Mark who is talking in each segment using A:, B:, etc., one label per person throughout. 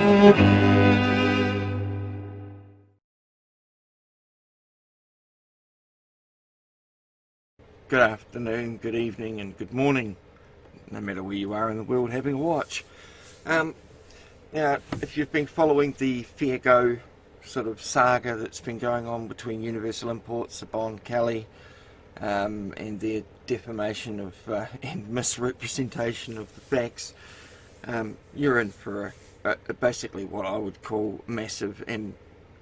A: Good afternoon, good evening and good morning, no matter where you are in the world having a watch. Now, if you've been following the Fair Go sort of saga that's been going on between Universal Imports, Sabon Kelly, and their defamation of and misrepresentation of the facts, you're in for basically what I would call massive, and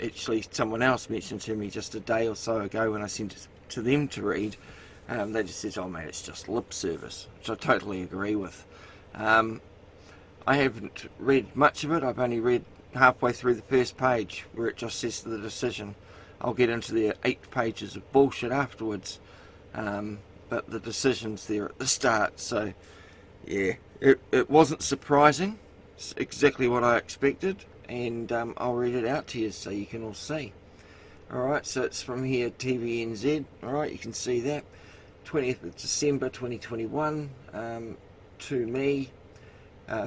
A: actually someone else mentioned to me just a day or so ago when I sent it to them to read, they just said, oh man, it's just lip service, which I totally agree with. I haven't read much of it. I've only read halfway through the first page where it just says the decision. I'll get into the 8 pages of bullshit afterwards, but the decision's there at the start. So yeah, it wasn't surprising. It's exactly what I expected, and I'll read it out to you so you can all see. Alright, so it's from here, TVNZ. Alright, you can see that. 20th of December 2021, to me.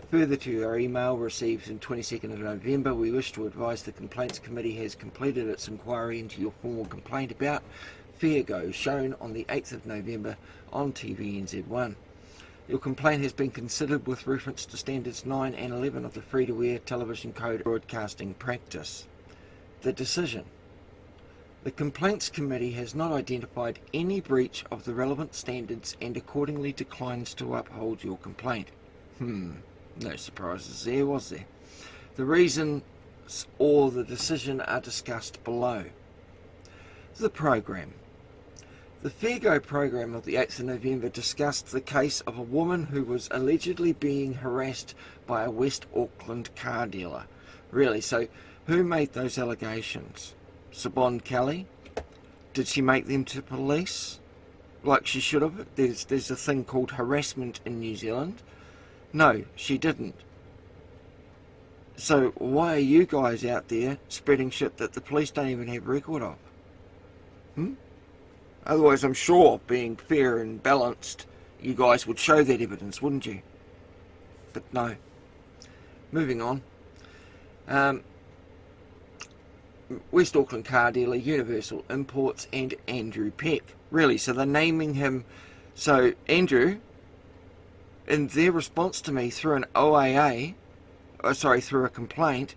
A: Further to our email received on 22nd of November, we wish to advise the Complaints Committee has completed its inquiry into your formal complaint about Fair Go, shown on the 8th of November on TVNZ1. Your complaint has been considered with reference to Standards 9 and 11 of the Free-to-Air Television Code Broadcasting Practice. The decision. The Complaints Committee has not identified any breach of the relevant standards and accordingly declines to uphold your complaint. No surprises there, was there? The reasons or the decision are discussed below. The program. The Fair Go program of the 8th of November discussed the case of a woman who was allegedly being harassed by a West Auckland car dealer. Really, so who made those allegations? Sabon Kelly? Did she make them to police like she should have? There's a thing called harassment in New Zealand. No, she didn't. So why are you guys out there spreading shit that the police don't even have record of? Otherwise, I'm sure, being fair and balanced, you guys would show that evidence, wouldn't you? But no. Moving on. West Auckland car dealer, Universal Imports, and Andrew Peck. Really, so they're naming him. So Andrew, in their response to me through an OAA, through a complaint,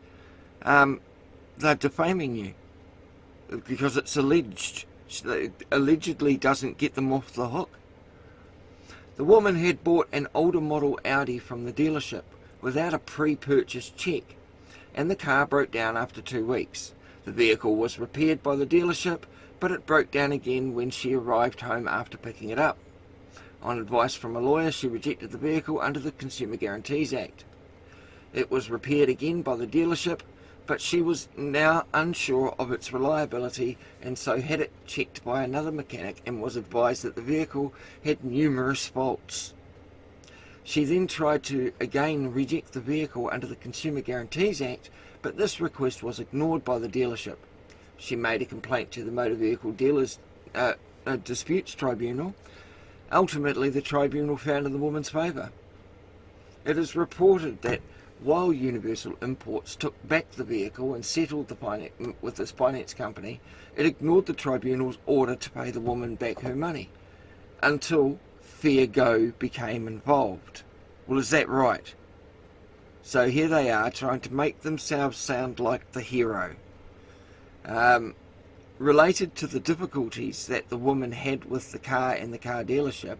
A: they're defaming you because it's alleged. It allegedly doesn't get them off the hook. The woman had bought an older model Audi from the dealership without a pre-purchase check, and the car broke down after 2 weeks. The vehicle was repaired by the dealership, but it broke down again when she arrived home after picking it up. On advice from a lawyer, she rejected the vehicle under the Consumer Guarantees Act. It was repaired again by the dealership, but she was now unsure of its reliability and so had it checked by another mechanic and was advised that the vehicle had numerous faults. She then tried to again reject the vehicle under the Consumer Guarantees Act, but this request was ignored by the dealership. She made a complaint to the Motor Vehicle Dealers Disputes Tribunal. Ultimately, the tribunal found in the woman's favour. It is reported that while Universal Imports took back the vehicle and settled with this finance company, it ignored the tribunal's order to pay the woman back her money until Fair Go became involved. Well, is that right? So here they are trying to make themselves sound like the hero. Related to the difficulties that the woman had with the car and the car dealership,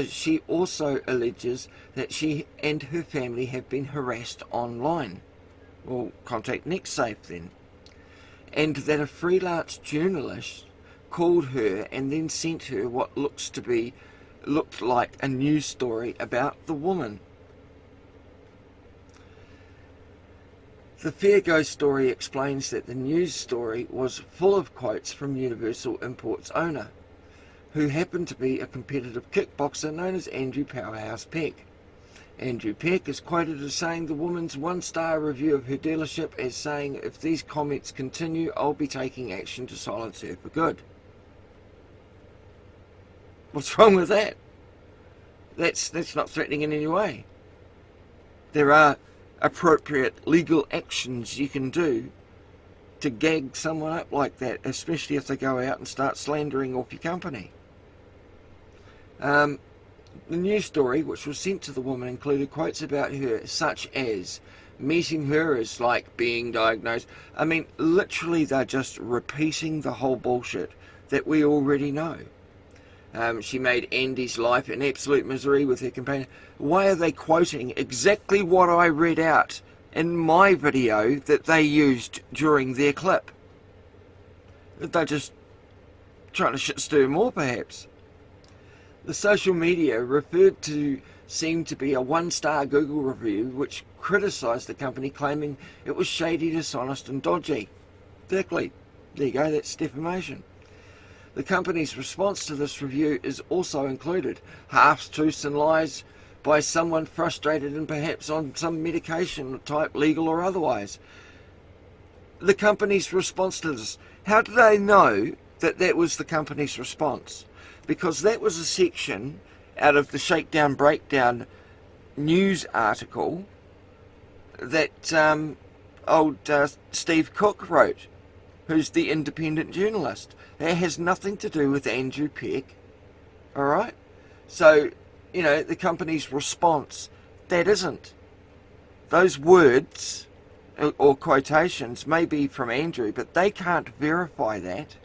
A: she also alleges that she and her family have been harassed online. Well, contact NextSafe then. And that a freelance journalist called her and then sent her what looked like a news story about the woman. The Fair Go story explains that the news story was full of quotes from Universal Imports owner, who happened to be a competitive kickboxer known as Andrew Powerhouse Peck. Andrew Peck is quoted as saying the woman's 1-star review of her dealership as saying, "If these comments continue, I'll be taking action to silence her for good." What's wrong with that? That's not threatening in any way. There are appropriate legal actions you can do to gag someone up like that, especially if they go out and start slandering off your company. The news story which was sent to the woman included quotes about her such as meeting her is like being diagnosed. I mean, literally they're just repeating the whole bullshit that we already know. She made Andy's life an absolute misery with her companion. Why are they quoting exactly what I read out in my video that they used during their clip? They're just trying to shit stir more, perhaps. The social media referred to seemed to be a 1-star Google review which criticised the company, claiming it was shady, dishonest and dodgy. Exactly. There you go, that's defamation. The company's response to this review is also included half-truths and lies by someone frustrated and perhaps on some medication type, legal or otherwise. The company's response to this, how do they know that that was the company's response? Because that was a section out of the Shakedown Breakdown news article that Steve Cook wrote, who's the independent journalist. That has nothing to do with Andrew Peck, alright? So, you know, the company's response, that isn't. Those words or quotations may be from Andrew, but they can't verify that.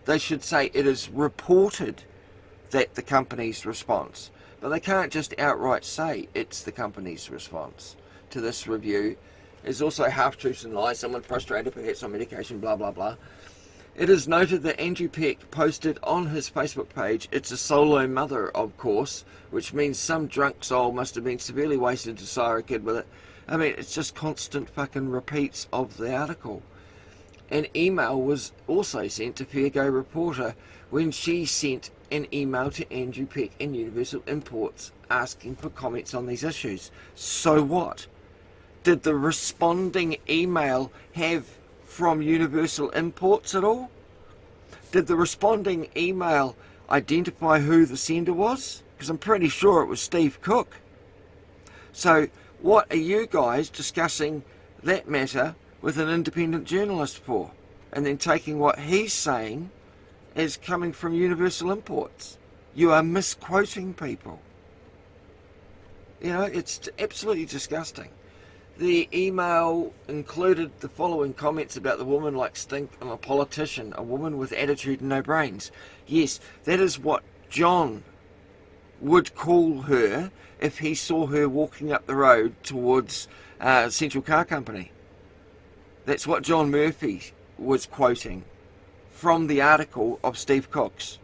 A: They should say it is reported that the company's response, but they can't just outright say it's the company's response to this review. There's also half-truths and lies, someone frustrated, perhaps on medication, blah blah blah. It is noted that Andrew Peck posted on his Facebook page, it's a solo mother, of course, which means some drunk soul must have been severely wasted to sire a kid with it. I mean, it's just constant fucking repeats of the article. An email was also sent to Fairgo reporter when she sent an email to Andrew Peck and Universal Imports asking for comments on these issues. So what? Did the responding email have from Universal Imports at all? Did the responding email identify who the sender was? Because I'm pretty sure it was Steve Cook. So what are you guys discussing that matter with an independent journalist for? And then taking what he's saying as coming from Universal Imports. You are misquoting people. You know, it's absolutely disgusting. The email included the following comments about the woman like stink and a politician, a woman with attitude and no brains. Yes, that is what John would call her if he saw her walking up the road towards Central Car Company. That's what John Murphy was quoting from the article of Steve Cook's.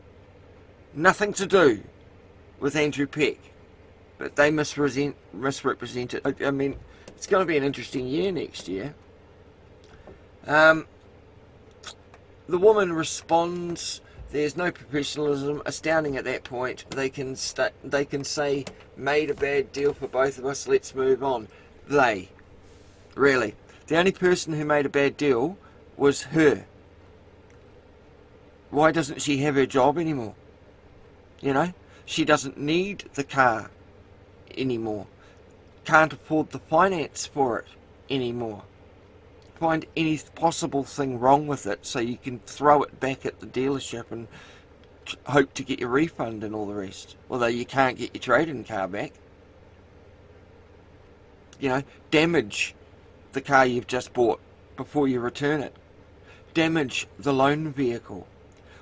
A: Nothing to do with Andrew Peck, but they misrepresent it. I mean, it's going to be an interesting year next year. The woman responds, there's no professionalism, astounding at that point. They can say, made a bad deal for both of us, let's move on. They. Really. The only person who made a bad deal was her. Why doesn't she have her job anymore? You know, she doesn't need the car anymore. Can't afford the finance for it anymore. Find any possible thing wrong with it so you can throw it back at the dealership and hope to get your refund and all the rest. Although you can't get your trade-in car back. You know, damage the car you've just bought before you return it. Damage the loan vehicle.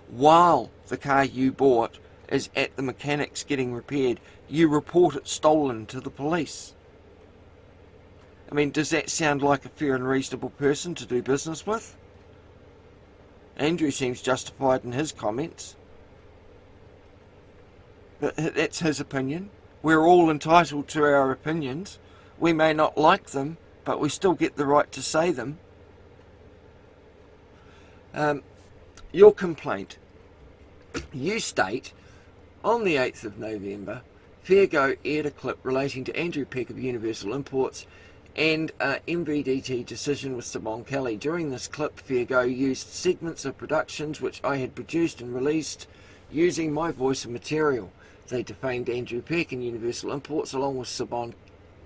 A: While the car you bought is at the mechanics getting repaired, you report it stolen to the police. I mean, does that sound like a fair and reasonable person to do business with? Andrew seems justified in his comments. But that's his opinion. We're all entitled to our opinions. We may not like them, but we still get the right to say them. Your complaint. You state, on the 8th of November, Fairgo aired a clip relating to Andrew Peck of Universal Imports and MVDT decision with Simon Kelly. During this clip, Fairgo used segments of productions which I had produced and released using my voice and material. They defamed Andrew Peck and Universal Imports along with Simon,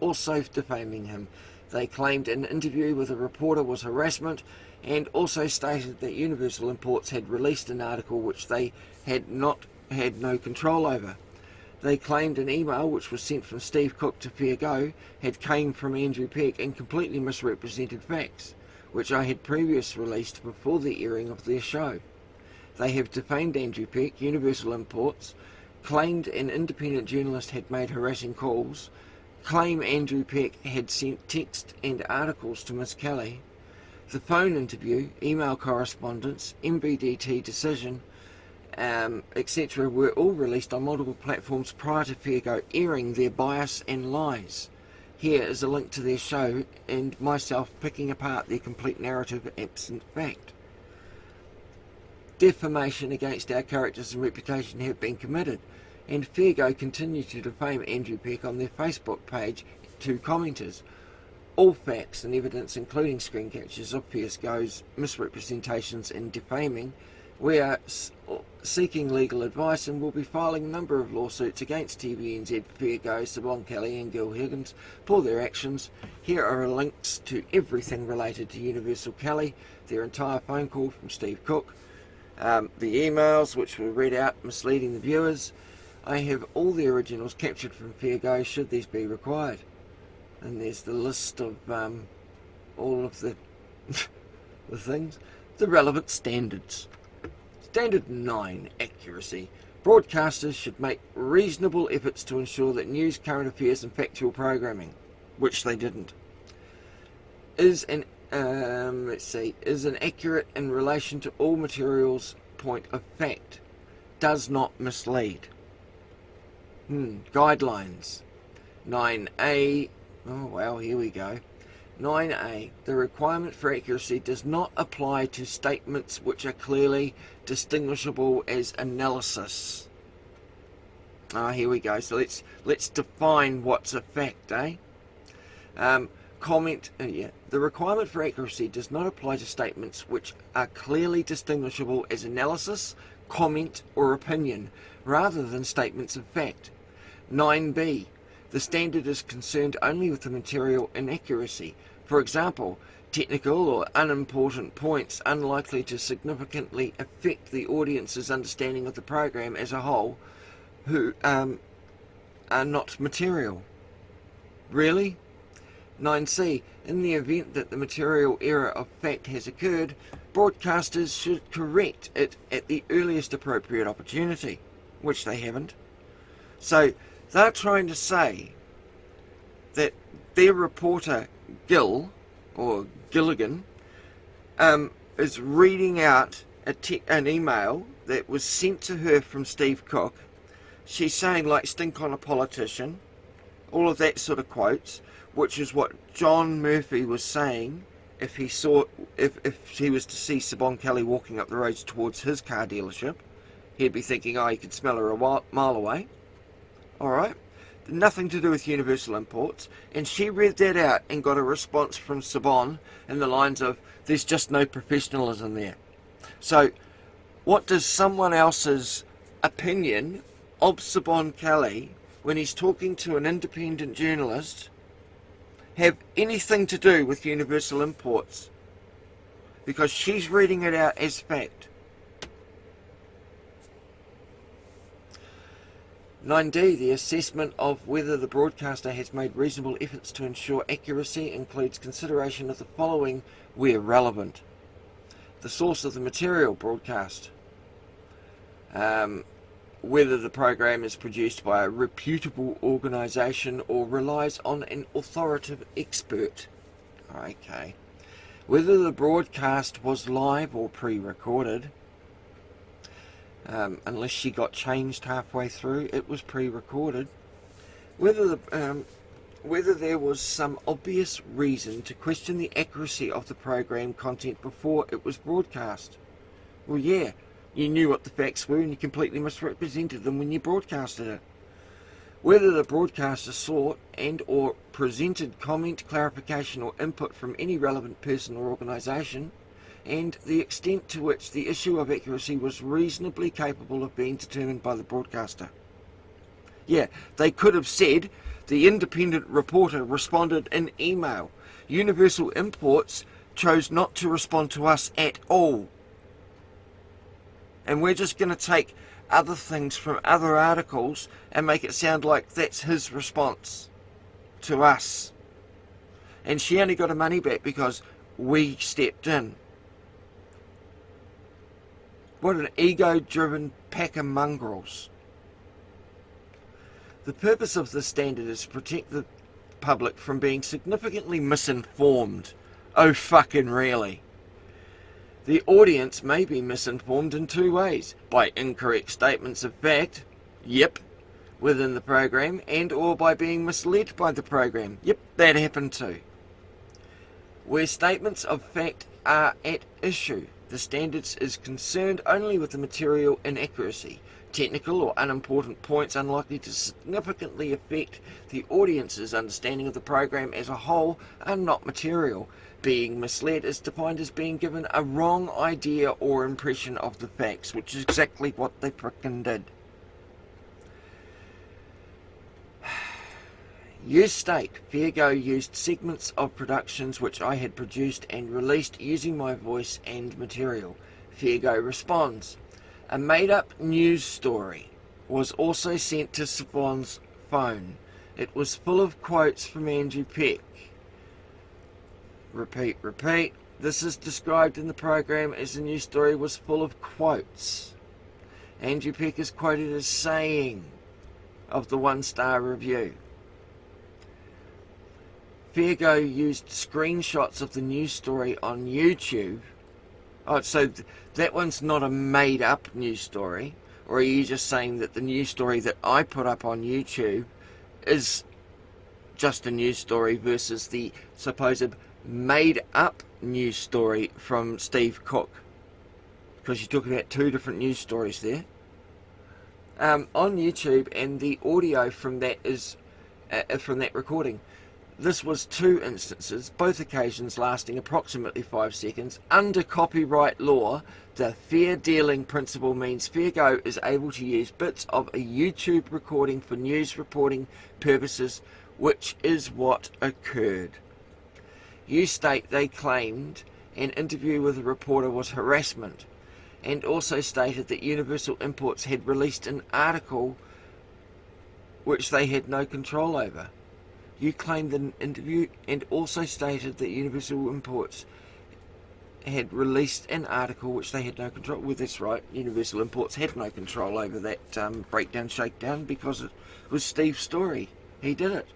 A: also defaming him. They claimed an interview with a reporter was harassment, and also stated that Universal Imports had released an article which they had no control over. They claimed an email which was sent from Steve Cook to Fair Go had came from Andrew Peck and completely misrepresented facts, which I had previously released before the airing of their show. They have defamed Andrew Peck, Universal Imports, claimed an independent journalist had made harassing calls, claim Andrew Peck had sent text and articles to Miss Kelly. The phone interview, email correspondence, MBDT decision, etc. were all released on multiple platforms prior to Fair Go airing their bias and lies. Here is a link to their show and myself picking apart their complete narrative absent fact. Defamation against our characters and reputation have been committed, and Fair Go continue to defame Andrew Peck on their Facebook page to commenters. All facts and evidence, including screen captures of Fair Go's misrepresentations and defaming. We are seeking legal advice and will be filing a number of lawsuits against TVNZ, Fair Go, Siobhan Kelly and Gil Higgins for their actions. Here are links to everything related to Universal Kelly, their entire phone call from Steve Cook, the emails which were read out misleading the viewers. I have all the originals captured from Fair Go should these be required. And there's the list of all of the the things. The relevant standards. Standard 9, accuracy. Broadcasters should make reasonable efforts to ensure that news, current affairs and factual programming, which they didn't, is an accurate in relation to all materials point of fact, does not mislead. Guidelines. 9A, oh well, here we go. 9A, the requirement for accuracy does not apply to statements which are clearly distinguishable as analysis. Here we go. So let's define what's a fact, The requirement for accuracy does not apply to statements which are clearly distinguishable as analysis, comment, or opinion, rather than statements of fact. 9B, the standard is concerned only with the material inaccuracy. For example, technical or unimportant points unlikely to significantly affect the audience's understanding of the program as a whole, who are not material. Really? 9C, in the event that the material error of fact has occurred, broadcasters should correct it at the earliest appropriate opportunity, which they haven't. So they're trying to say that their reporter Gil, or Gilligan, is reading out an email that was sent to her from Steve Cook. She's saying, like, stink on a politician, all of that sort of quotes, which is what John Murphy was saying if he was to see Siobhan Kelly walking up the roads towards his car dealership. He'd be thinking, oh, you could smell her a mile away. Alright? Nothing to do with Universal Imports, and she read that out and got a response from Siobhan in the lines of, there's just no professionalism there. So what does someone else's opinion of Siobhan Kelly, when he's talking to an independent journalist, have anything to do with Universal Imports? Because she's reading it out as fact. 9D, the assessment of whether the broadcaster has made reasonable efforts to ensure accuracy includes consideration of the following where relevant. The source of the material broadcast. Whether the program is produced by a reputable organisation or relies on an authoritative expert. Okay. Whether the broadcast was live or pre-recorded. Unless she got changed halfway through, it was pre-recorded. Whether there was some obvious reason to question the accuracy of the program content before it was broadcast. Well, yeah, you knew what the facts were and you completely misrepresented them when you broadcasted it. Whether the broadcaster sought and or presented comment, clarification or input from any relevant person or organisation, and the extent to which the issue of accuracy was reasonably capable of being determined by the broadcaster. Yeah, they could have said the independent reporter responded in email. Universal Imports chose not to respond to us at all. And we're just going to take other things from other articles and make it sound like that's his response to us. And she only got her money back because we stepped in. What an ego-driven pack of mongrels. The purpose of this standard is to protect the public from being significantly misinformed. Oh, fucking really. The audience may be misinformed in two ways. By incorrect statements of fact, yep, within the program, and or by being misled by the program. Yep, that happened too. Where statements of fact are at issue, the standards is concerned only with the material inaccuracy. Technical or unimportant points unlikely to significantly affect the audience's understanding of the program as a whole are not material. Being misled is defined as being given a wrong idea or impression of the facts, which is exactly what they frickin' did. You state, Fairgo used segments of productions which I had produced and released using my voice and material. Fairgo responds, a made-up news story was also sent to Siobhan's phone. It was full of quotes from Andrew Peck. Repeat, repeat. This is described in the program as the news story was full of quotes. Andrew Peck is quoted as saying of the one-star review. Fairgo used screenshots of the news story on YouTube. Oh, so that one's not a made-up news story? Or are you just saying that the news story that I put up on YouTube is just a news story versus the supposed made-up news story from Steve Cook? Because you're talking about two different news stories there. On YouTube, and the audio from that is from that recording. This was two instances, both occasions lasting approximately 5 seconds. Under copyright law, the fair dealing principle means Fairgo is able to use bits of a YouTube recording for news reporting purposes, which is what occurred. You state they claimed an interview with a reporter was harassment, and also stated that Universal Imports had released an article which they had no control over. You claimed an interview and also stated that Universal Imports had released an article which they had no control. Well, that's right. Universal Imports had no control over that breakdown, shakedown, because it was Steve's story. He did it.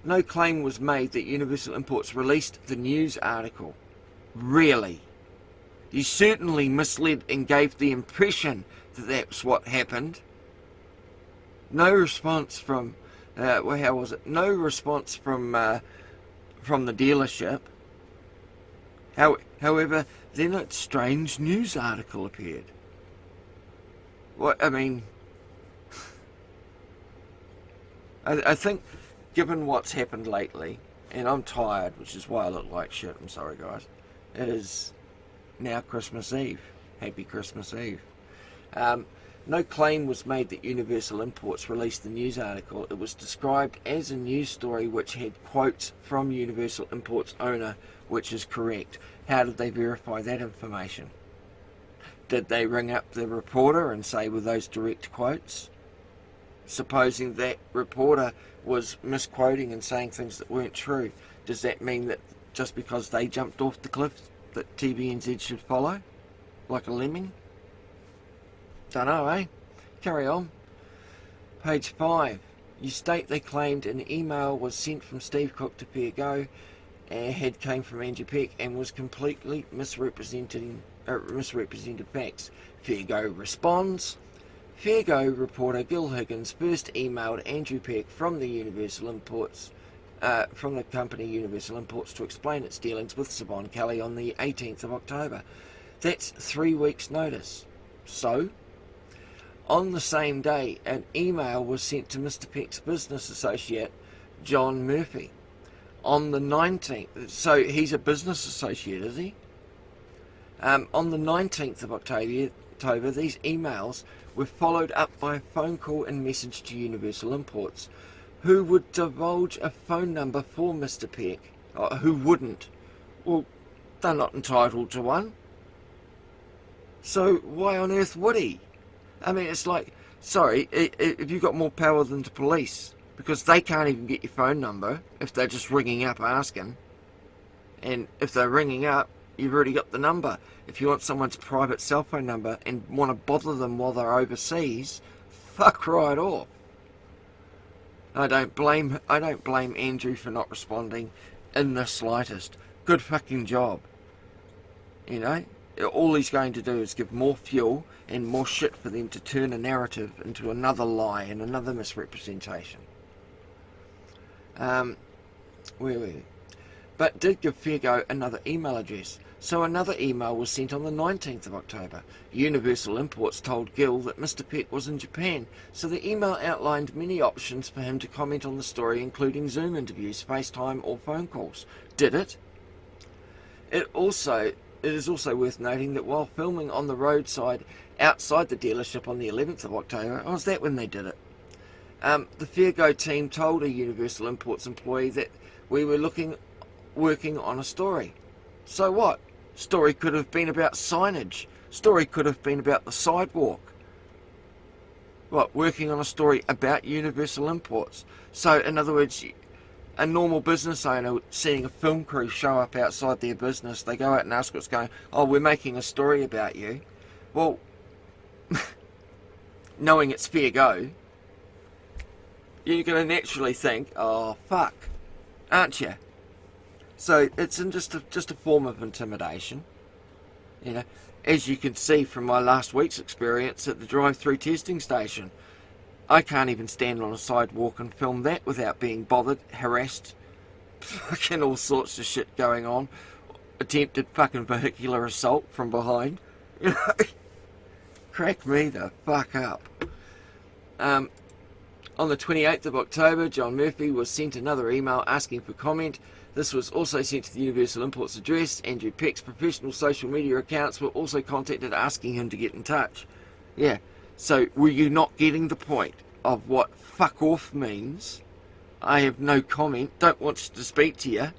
A: No claim was made that Universal Imports released the news article. Really? You certainly misled and gave the impression that that's what happened. No response from... well, how was it? No response from the dealership. However, then a strange news article appeared. What, I mean... I think, given what's happened lately, and I'm tired, which is why I look like shit, I'm sorry guys, it is now Christmas Eve. Happy Christmas Eve. No claim was made that Universal Imports released the news article. It was described as a news story which had quotes from Universal Imports owner, which is correct. How did they verify that information? Did they ring up the reporter and say, were those direct quotes? Supposing that reporter was misquoting and saying things that weren't true, does that mean that just because they jumped off the cliff that TVNZ should follow? Like a lemming? Don't know, eh? Carry on. Page 5. You state they claimed an email was sent from Steve Cook to Fairgo and came from Andrew Peck and was completely misrepresented facts. Fairgo responds. Fairgo reporter Gil Higgins first emailed Andrew Peck from the Universal Imports, from the company Universal Imports, to explain its dealings with Siobhan Kelly on the 18th of October. That's 3 weeks' notice. So, on the same day, an email was sent to Mr. Peck's business associate, John Murphy. On the 19th, so he's a business associate, is he? On the 19th of October, these emails were followed up by a phone call and message to Universal Imports, who would divulge a phone number for Mr. Peck? Who wouldn't? Well, they're not entitled to one. So why on earth would he? I mean, it's like, sorry, if you've got more power than the police, because they can't even get your phone number if they're just ringing up asking. And if they're ringing up, you've already got the number. If you want someone's private cell phone number and want to bother them while they're overseas, fuck right off. I don't blame Andrew for not responding in the slightest. Good fucking job. You know, all he's going to do is give more fuel and more shit for them to turn a narrative into another lie and another misrepresentation. Where were we? But did give Fairgo another email address. So another email was sent on the 19th of October. Universal Imports told Gill that Mr. Peck was in Japan, so the email outlined many options for him to comment on the story, including Zoom interviews, FaceTime or phone calls. Did it? It is also worth noting that while filming on the roadside outside the dealership on the 11th of October, was that when they did it? The Fairgo team told a Universal Imports employee that we were working on a story. So what? Story could have been about signage. Story could have been about the sidewalk. What? Working on a story about Universal Imports. So in other words, a normal business owner seeing a film crew show up outside their business, they go out and ask what's going, oh, we're making a story about you. Well, knowing it's Fairgo, you're going to naturally think, oh, fuck, aren't you? So it's just a form of intimidation. You know, as you can see from my last week's experience at the drive-through testing station, I can't even stand on a sidewalk and film that without being bothered, harassed, fucking all sorts of shit going on. Attempted fucking vehicular assault from behind. You know, crack me the fuck up. On the 28th of October, John Murphy was sent another email asking for comment. This was also sent to the Universal Imports address. Andrew Peck's professional social media accounts were also contacted asking him to get in touch. Yeah, so were you not getting the point of what fuck off means? I have no comment, don't want to speak to you.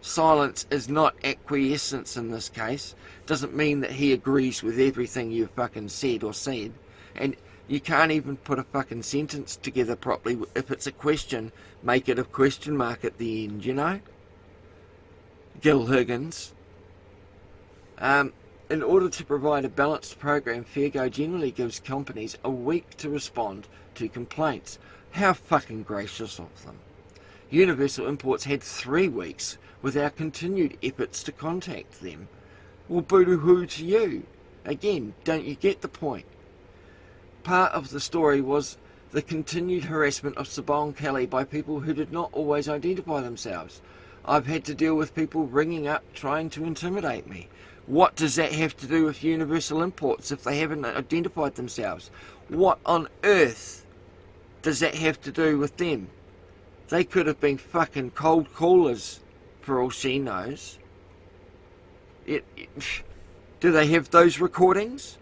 A: Silence is not acquiescence in this case. Doesn't mean that he agrees with everything you fucking said or said. And you can't even put a fucking sentence together properly. If it's a question, make it a question mark at the end, you know? Gil Higgins. In order to provide a balanced program, Fairgo generally gives companies a week to respond to complaints. How fucking gracious of them. Universal Imports had 3 weeks with our continued efforts to contact them. Well, boo-hoo to you. Again, don't you get the point? Part of the story was the continued harassment of Sabong Kelly by people who did not always identify themselves. I've had to deal with people ringing up trying to intimidate me. What does that have to do with Universal Imports if they haven't identified themselves? What on earth does that have to do with them? They could have been fucking cold callers for all she knows. Do they have those recordings?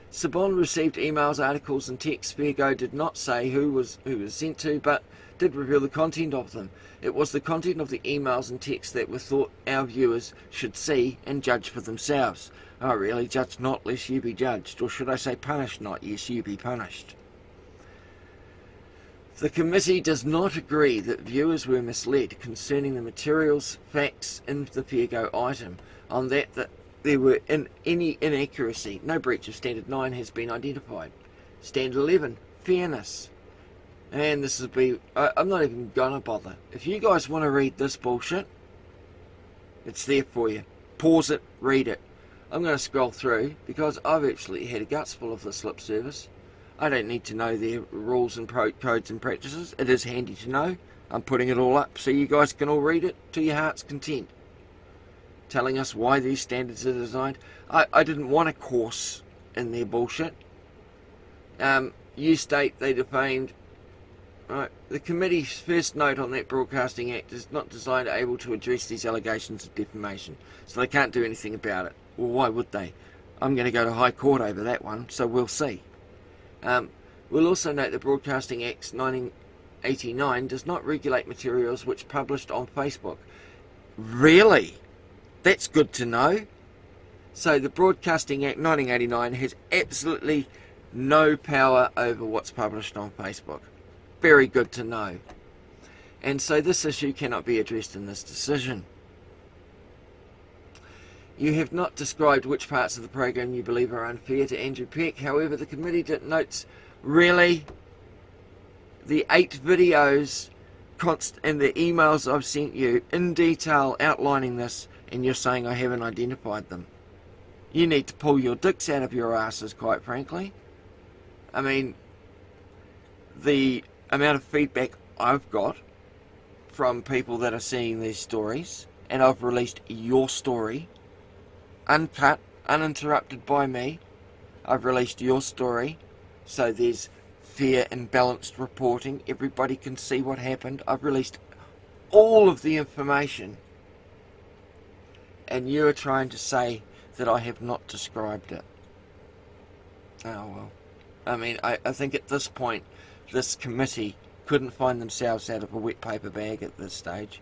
A: Sabon received emails, articles and texts. Fairgo did not say who was sent to, but did reveal the content of them. It was the content of the emails and texts that we thought our viewers should see and judge for themselves. Oh really, judge not lest you be judged, or should I say punish not, yes you be punished. The committee does not agree that viewers were misled concerning the materials, facts in the Fairgo item. On that there were any inaccuracy. No breach of Standard 9 has been identified. Standard 11, fairness. And this will be, I'm not even gonna bother. If you guys want to read this bullshit, it's there for you. Pause it, read it. I'm going to scroll through because I've actually had a guts full of this lip service. I don't need to know their rules and codes and practices. It is handy to know. I'm putting it all up so you guys can all read it to your heart's content. Telling us why these standards are designed. I didn't want a course in their bullshit. You state they defamed. Right. The committee's first note on that Broadcasting Act is not designed able to address these allegations of defamation, so they can't do anything about it. Well, why would they? I'm going to go to High Court over that one, so we'll see. We'll also note the Broadcasting Act 1989 does not regulate materials which published on Facebook. Really? That's good to know. So the Broadcasting Act 1989 has absolutely no power over what's published on Facebook. Very good to know. And so this issue cannot be addressed in this decision. You have not described which parts of the program you believe are unfair to Andrew Peck. However, the committee notes, really, the 8 videos and the emails I've sent you in detail outlining this, and you're saying I haven't identified them. You need to pull your dicks out of your asses, quite frankly. I mean, the amount of feedback I've got from people that are seeing these stories, and I've released your story, uncut, uninterrupted by me. I've released your story, so there's fair and balanced reporting. Everybody can see what happened. I've released all of the information, and you are trying to say that I have not described it. Oh well. I mean, I think at this point, this committee couldn't find themselves out of a wet paper bag at this stage.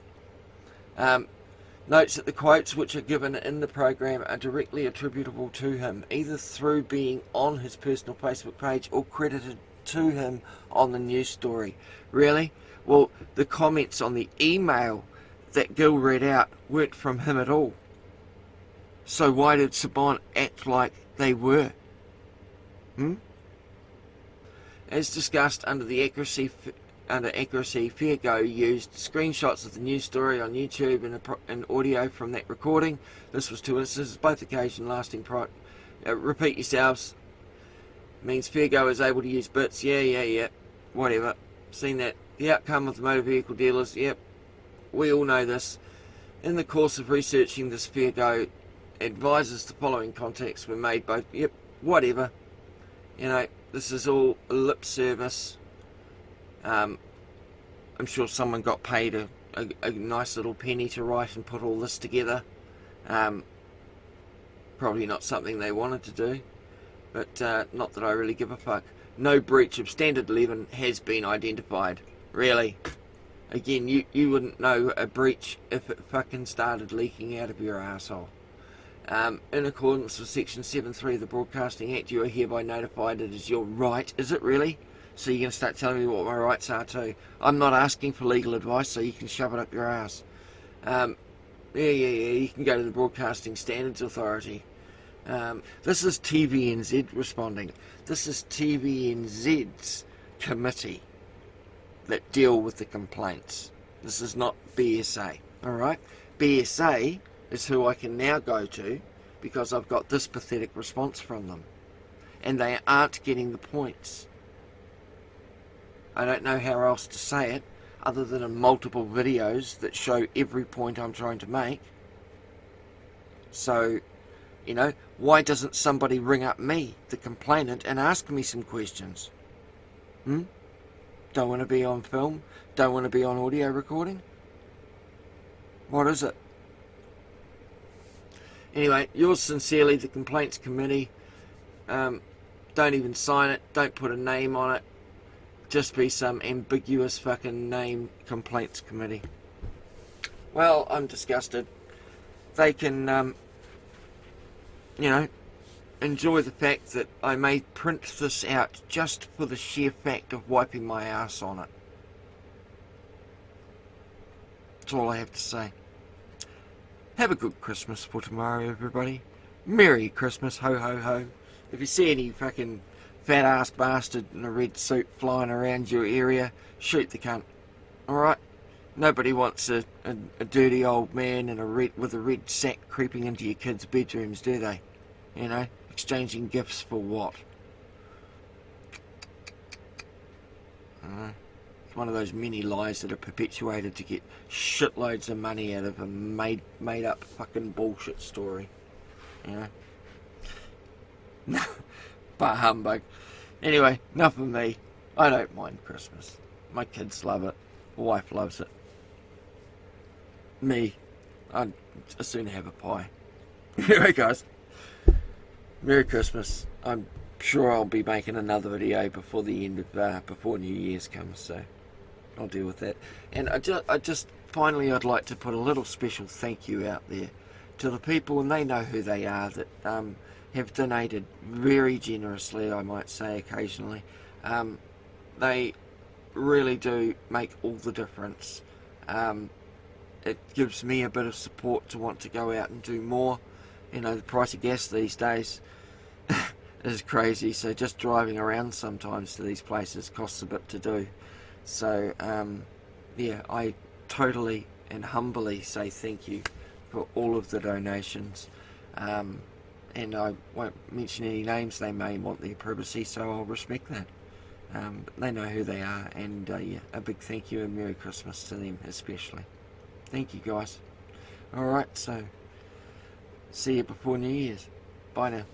A: Notes that the quotes which are given in the program are directly attributable to him, either through being on his personal Facebook page or credited to him on the news story. Really? Well, the comments on the email that Gil read out weren't from him at all. So why did Saban act like they were? As discussed under accuracy, Fairgo used screenshots of the news story on YouTube and audio from that recording. This was 2 instances, both occasions lasting repeat yourselves. Means Fairgo is able to use bits. Yeah. Whatever. Seen that. The outcome of the motor vehicle dealers. Yep. We all know this. In the course of researching this, Fairgo advises the following contacts were made both. Yep. Whatever. You know, this is all lip service. I'm sure someone got paid a nice little penny to write and put all this together. Probably not something they wanted to do, but not that I really give a fuck. No breach of Standard 11 has been identified. Really. Again, you wouldn't know a breach if it fucking started leaking out of your asshole. In accordance with Section 7.3 of the Broadcasting Act, you are hereby notified it is your right. Is it really? So you're going to start telling me what my rights are too. I'm not asking for legal advice, so you can shove it up your ass. Yeah, you can go to the Broadcasting Standards Authority. This is TVNZ responding. This is TVNZ's committee that deal with the complaints. This is not BSA, alright? BSA is who I can now go to because I've got this pathetic response from them. And they aren't getting the points. I don't know how else to say it other than in multiple videos that show every point I'm trying to make. So, you know, why doesn't somebody ring up me, the complainant, and ask me some questions? Don't want to be on film? Don't want to be on audio recording? What is it? Anyway, yours sincerely, the Complaints Committee. Don't even sign it. Don't put a name on it. Just be some ambiguous fucking name, Complaints Committee. Well, I'm disgusted. They can, you know, enjoy the fact that I may print this out just for the sheer fact of wiping my ass on it. That's all I have to say. Have a good Christmas for tomorrow, everybody. Merry Christmas, ho ho ho. If you see any fucking fat ass bastard in a red suit flying around your area, shoot the cunt. Alright? Nobody wants a dirty old man with a red sack creeping into your kids' bedrooms, do they? You know? Exchanging gifts for what? It's one of those many lies that are perpetuated to get shitloads of money out of a made up fucking bullshit story. You know? But humbug. Anyway, enough of me. I don't mind Christmas. My kids love it. My wife loves it. Me, I'd as soon have a pie. Anyway, guys. Merry Christmas. I'm sure I'll be making another video before the end of before New Year's comes, so I'll deal with that. And I just finally, I'd like to put a little special thank you out there to the people, and they know who they are, that have donated very generously, I might say, occasionally. They really do make all the difference. It gives me a bit of support to want to go out and do more. You know, the price of gas these days is crazy, so just driving around sometimes to these places costs a bit to do. So yeah, I totally and humbly say thank you for all of the donations, and I won't mention any names. They may want their privacy, so I'll respect that. But they know who they are, and yeah, a big thank you and Merry Christmas to them especially. Thank you, guys. Alright, so see you before New Year's. Bye now.